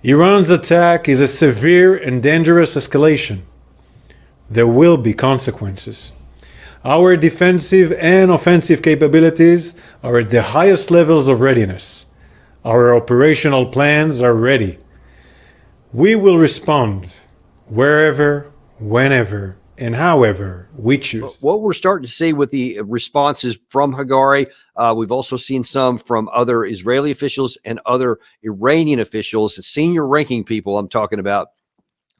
Iran's attack is a severe and dangerous escalation. There will be consequences. Our defensive and offensive capabilities are at the highest levels of readiness. Our operational plans are ready. We will respond wherever, whenever, and however we choose. What we're starting to see with the responses from Hagari, we've also seen some from other Israeli officials and other Iranian officials, senior ranking people I'm talking about,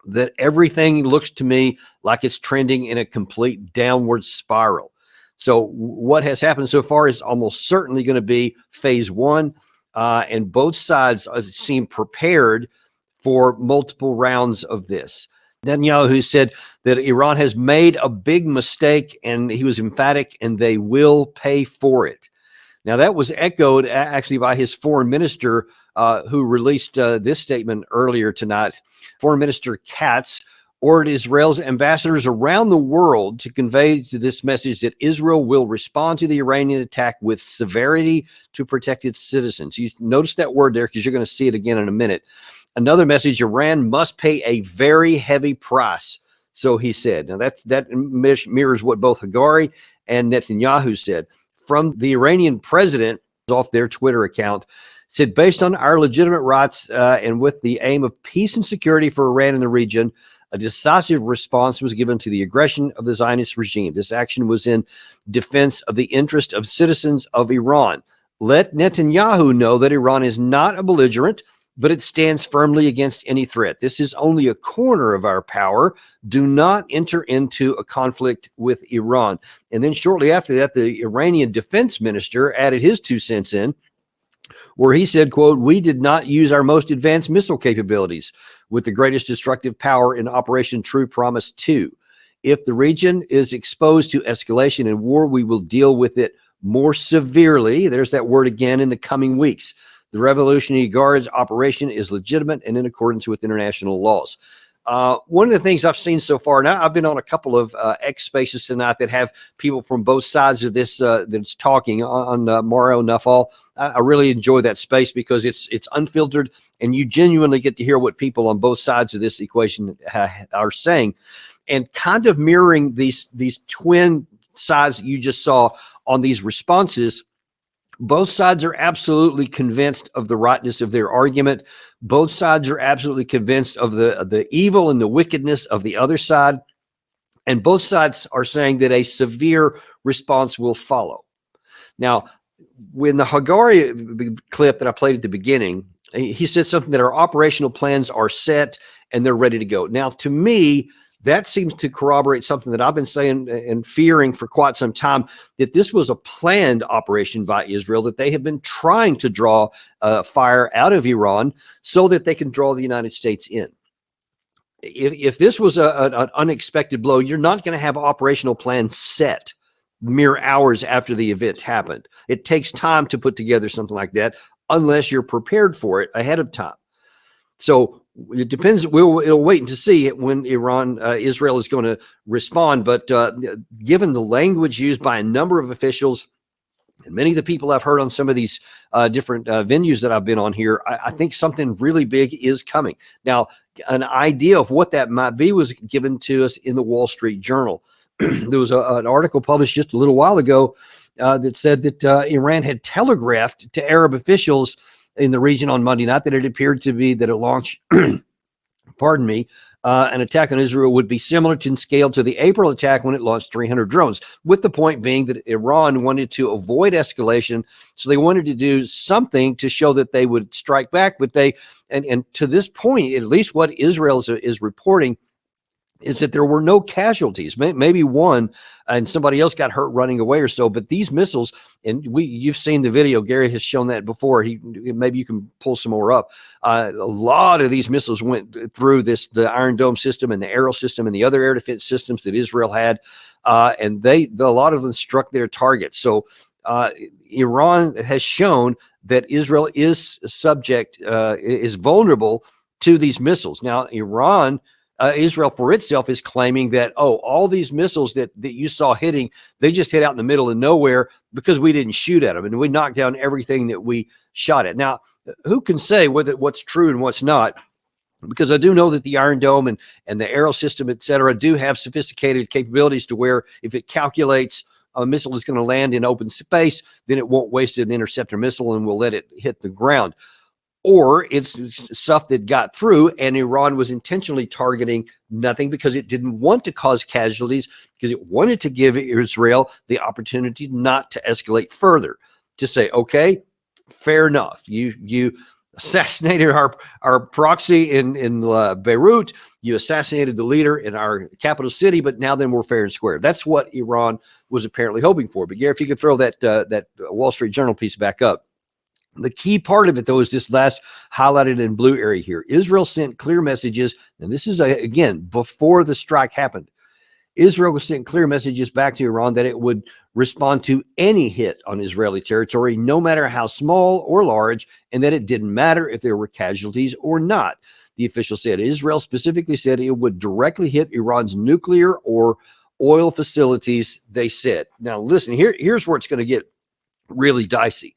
that everything looks to me like it's trending in a complete downward spiral. So what has happened so far is almost certainly going to be phase one, and both sides seem prepared for multiple rounds of this. Netanyahu said that Iran has made a big mistake, and he was emphatic, and they will pay for it. Now, that was echoed actually by his foreign minister, who released this statement earlier tonight. Foreign Minister Katz ordered Israel's ambassadors around the world to convey to this message that Israel will respond to the Iranian attack with severity to protect its citizens. You notice that word there because you're going to see it again in a minute. Another message: Iran must pay a very heavy price, so he said. Now, that mirrors what both Hagari and Netanyahu said. From the Iranian president, off their Twitter account, said, based on our legitimate rights and with the aim of peace and security for Iran and the region, a decisive response was given to the aggression of the Zionist regime. This action was in defense of the interest of citizens of Iran. Let Netanyahu know that Iran is not a belligerent, but it stands firmly against any threat. This is only a corner of our power. Do not enter into a conflict with Iran. And then shortly after that, the Iranian defense minister added his 2 cents in, where he said, quote, we did not use our most advanced missile capabilities with the greatest destructive power in Operation True Promise 2. If the region is exposed to escalation and war, we will deal with it more severely. There's that word again, in the coming weeks. The Revolutionary Guard's operation is legitimate and in accordance with international laws. One of the things I've seen so far, now I've been on a couple of X spaces tonight that have people from both sides of this that's talking on Mario Nafal. I really enjoy that space because it's unfiltered and you genuinely get to hear what people on both sides of this equation are saying, and kind of mirroring these twin sides that you just saw on these responses. Both sides are absolutely convinced of the rightness of their argument. Both sides are absolutely convinced of the evil and the wickedness of the other side. And both sides are saying that a severe response will follow. Now, when the Hagari clip that I played at the beginning, he said something that our operational plans are set and they're ready to go. Now, to me, that seems to corroborate something that I've been saying and fearing for quite some time, that this was a planned operation by Israel, that they have been trying to draw fire out of Iran so that they can draw the United States in. If this was an unexpected blow, you're not going to have operational plans set mere hours after the event happened. It takes time to put together something like that unless you're prepared for it ahead of time. So it depends. It'll wait to see when Israel is going to respond. But given the language used by a number of officials and many of the people I've heard on some of these different venues that I've been on here, I think something really big is coming. Now, an idea of what that might be was given to us in the Wall Street Journal. There was an article published just a little while ago that said that Iran had telegraphed to Arab officials in the region on Monday night that it appeared to be that it launched, pardon me, an attack on Israel would be similar in scale to the April attack when it launched 300 drones, with the point being that Iran wanted to avoid escalation. So they wanted to do something to show that they would strike back. But and to this point, at least what Israel is reporting, is that there were no casualties, maybe one, and somebody else got hurt running away or so. But these missiles, and you've seen the video, Gary has shown that before. Maybe you can pull some more up. A lot of these missiles went through the Iron Dome system and the Arrow system and the other air defense systems that Israel had, and a lot of them struck their targets. So Iran has shown that Israel is is vulnerable to these missiles. Now, Israel for itself is claiming that, all these missiles that you saw hitting, they just hit out in the middle of nowhere because we didn't shoot at them and we knocked down everything that we shot at. Now, who can say what's true and what's not? because I do know that the Iron Dome and the Arrow system, et cetera, do have sophisticated capabilities to where if it calculates a missile is going to land in open space, then it won't waste an interceptor missile and will let it hit the ground. Or it's stuff that got through and Iran was intentionally targeting nothing because it didn't want to cause casualties, because it wanted to give Israel the opportunity not to escalate further, to say, okay, fair enough. You assassinated our proxy in Beirut. You assassinated the leader in our capital city, but now then we're fair and square. That's what Iran was apparently hoping for. But Gary, if you could throw that Wall Street Journal piece back up. The key part of it, though, is this last highlighted in blue area here. Israel sent clear messages, and this is, again, before the strike happened. Israel sent clear messages back to Iran that it would respond to any hit on Israeli territory, no matter how small or large, and that it didn't matter if there were casualties or not. The official said Israel specifically said it would directly hit Iran's nuclear or oil facilities, they said. Now, listen, here's where it's going to get really dicey.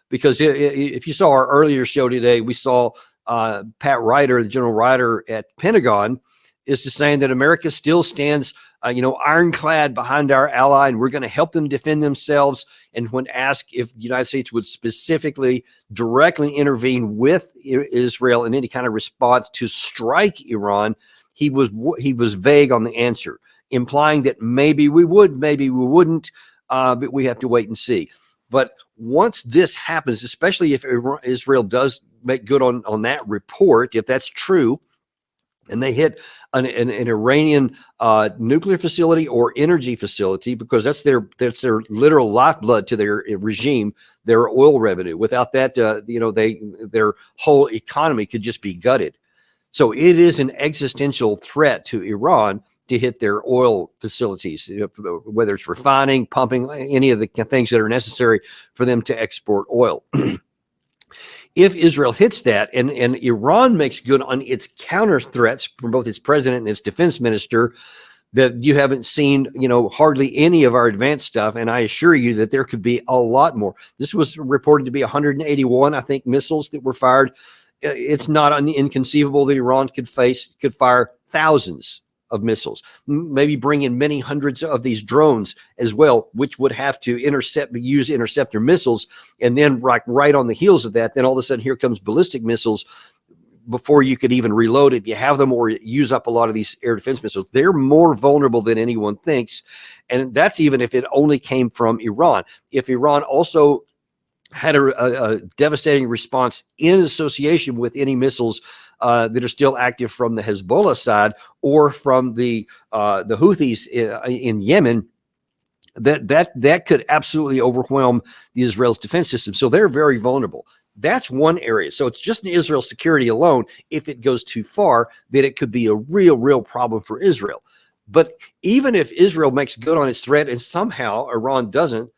Because if you saw our earlier show today, we saw Pat Ryder, the general Ryder at Pentagon, is just saying that America still stands, ironclad behind our ally, and we're going to help them defend themselves. And when asked if the United States would specifically directly intervene with Israel in any kind of response to strike Iran, he was vague on the answer, implying that maybe we would, maybe we wouldn't, but we have to wait and see. But once this happens, especially if Israel does make good on that report, if that's true, and they hit an Iranian nuclear facility or energy facility, because that's their literal lifeblood to their regime, their oil revenue. Without that, their whole economy could just be gutted. So it is an existential threat to Iran to hit their oil facilities, whether it's refining, pumping, any of the things that are necessary for them to export oil. If Israel hits that and Iran makes good on its counter threats from both its president and its defense minister, that you haven't seen, hardly any of our advanced stuff. And I assure you that there could be a lot more. This was reported to be 181, I think, missiles that were fired. It's not inconceivable that Iran could fire thousands of missiles, maybe bring in many hundreds of these drones as well, which would have to use interceptor missiles. And then right on the heels of that, then all of a sudden here comes ballistic missiles before you could even reload if you have them, or use up a lot of these air defense missiles. They're more vulnerable than anyone thinks. And that's even if it only came from Iran. If Iran also had a devastating response in association with any missiles that are still active from the Hezbollah side or from the Houthis in Yemen, that could absolutely overwhelm the Israel's defense system. So they're very vulnerable. That's one area. So it's just in Israel's security alone. If it goes too far, then it could be a real problem for Israel. But even if Israel makes good on its threat and somehow Iran doesn't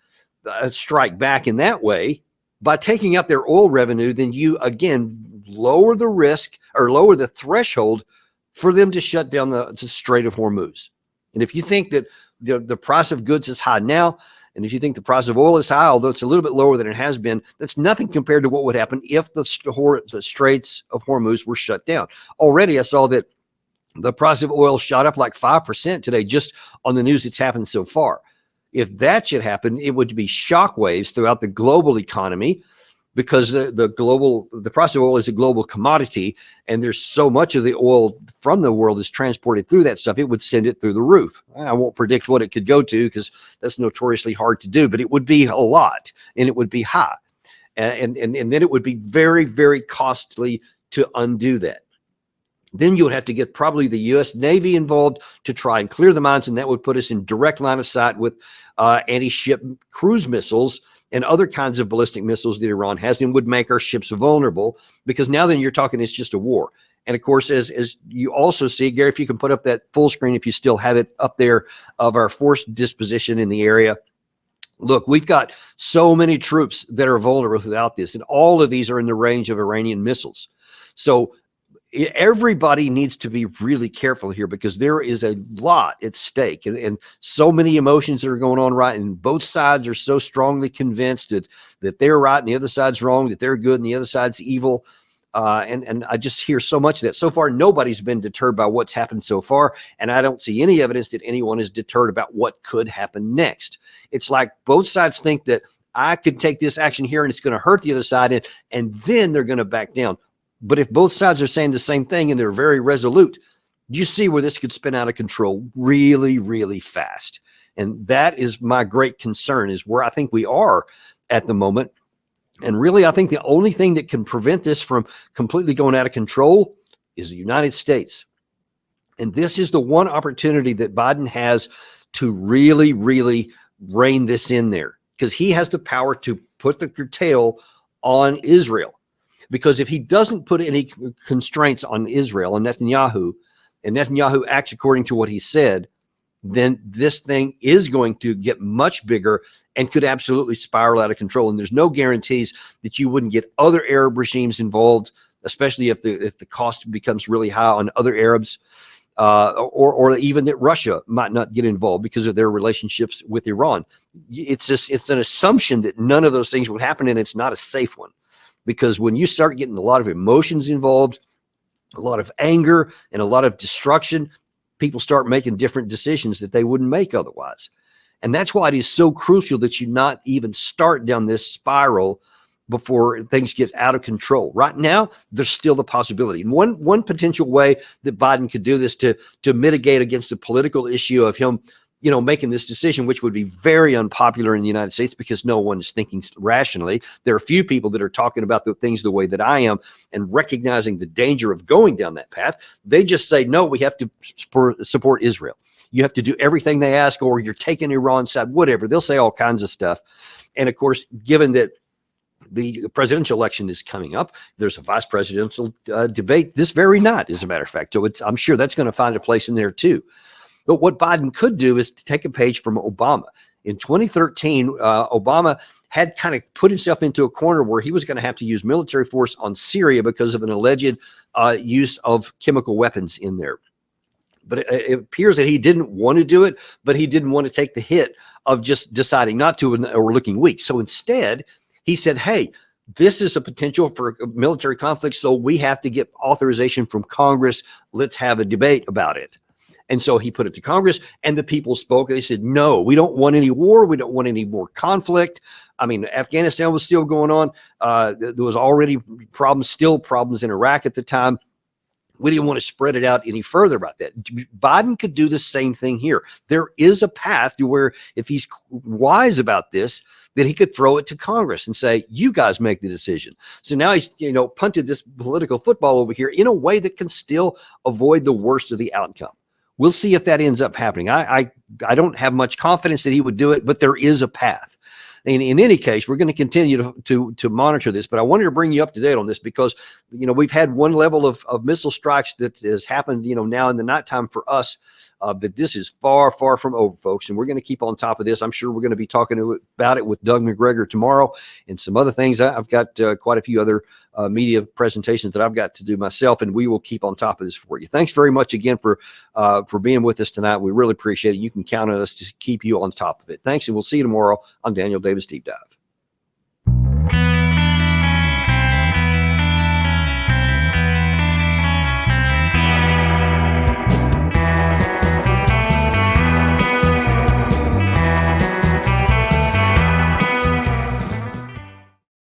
strike back in that way, by taking up their oil revenue, then you again lower the risk or lower the threshold for them to shut down the Strait of Hormuz. And if you think that the price of goods is high now, and if you think the price of oil is high, although it's a little bit lower than it has been, that's nothing compared to what would happen if the Straits of Hormuz were shut down. Already, I saw that the price of oil shot up like 5% today just on the news that's happened so far. If that should happen, it would be shockwaves throughout the global economy, because the price of oil is a global commodity, and there's so much of the oil from the world is transported through that stuff, it would send it through the roof. I won't predict what it could go to, because that's notoriously hard to do, but it would be a lot, and it would be high. And then it would be very, very costly to undo that. Then you would have to get probably the U.S. Navy involved to try and clear the mines, and that would put us in direct line of sight with anti-ship cruise missiles and other kinds of ballistic missiles that Iran has, and would make our ships vulnerable, because now then you're talking it's just a war. And of course, as you also see, Gary, if you can put up that full screen, if you still have it up there, of our force disposition in the area. Look, we've got so many troops that are vulnerable without this, and all of these are in the range of Iranian missiles. So everybody needs to be really careful here, because there is a lot at stake, and so many emotions that are going on, right? And both sides are so strongly convinced that they're right and the other side's wrong, that they're good and the other side's evil. And I just hear so much of that. So far, nobody's been deterred by what's happened so far, and I don't see any evidence that anyone is deterred about what could happen next. It's like both sides think that I could take this action here and it's going to hurt the other side, and then they're going to back down. But if both sides are saying the same thing and they're very resolute, you see where this could spin out of control really, really fast. And that is my great concern, is where I think we are at the moment. And really, I think the only thing that can prevent this from completely going out of control is the United States. And this is the one opportunity that Biden has to really, really rein this in there, because he has the power to put the curtail on Israel. Because if he doesn't put any constraints on Israel and Netanyahu acts according to what he said, then this thing is going to get much bigger and could absolutely spiral out of control. And there's no guarantees that you wouldn't get other Arab regimes involved, especially if the cost becomes really high on other Arabs, or even that Russia might not get involved because of their relationships with Iran. It's an assumption that none of those things would happen, and it's not a safe one. Because when you start getting a lot of emotions involved, a lot of anger, and a lot of destruction, people start making different decisions that they wouldn't make otherwise. And that's why it is so crucial that you not even start down this spiral before things get out of control. Right now, there's still the possibility. And one potential way that Biden could do this to mitigate against the political issue of him, making this decision, which would be very unpopular in the United States because no one is thinking rationally. There are a few people that are talking about the things the way that I am and recognizing the danger of going down that path. They just say, no, we have to support Israel. You have to do everything they ask, or you're taking Iran's side, whatever. They'll say all kinds of stuff. And of course, given that the presidential election is coming up, there's a vice presidential debate this very night, as a matter of fact. So I'm sure that's going to find a place in there too. But what Biden could do is to take a page from Obama. In 2013, Obama had kind of put himself into a corner where he was going to have to use military force on Syria because of an alleged use of chemical weapons in there. But it appears that he didn't want to do it, but he didn't want to take the hit of just deciding not to or looking weak. So instead, he said, hey, this is a potential for a military conflict, so we have to get authorization from Congress. Let's have a debate about it. And so he put it to Congress, and the people spoke. They said, no, we don't want any war. We don't want any more conflict. I mean, Afghanistan was still going on. There was already still problems in Iraq at the time. We didn't want to spread it out any further about that. Biden could do the same thing here. There is a path to where, if he's wise about this, that he could throw it to Congress and say, you guys make the decision. So now he's, punted this political football over here in a way that can still avoid the worst of the outcome. We'll see if that ends up happening. I don't have much confidence that he would do it, but there is a path. And in any case, we're going to continue to monitor this. But I wanted to bring you up to date on this because, we've had one level of missile strikes that has happened, now in the nighttime for us. But this is far, far from over, folks. And we're going to keep on top of this. I'm sure we're going to be talking about it with Doug McGregor tomorrow and some other things. I've got quite a few other media presentations that I've got to do myself, and we will keep on top of this for you. Thanks very much again for being with us tonight. We really appreciate it. You can count on us to keep you on top of it. Thanks, and we'll see you tomorrow on Daniel Davis Deep Dive.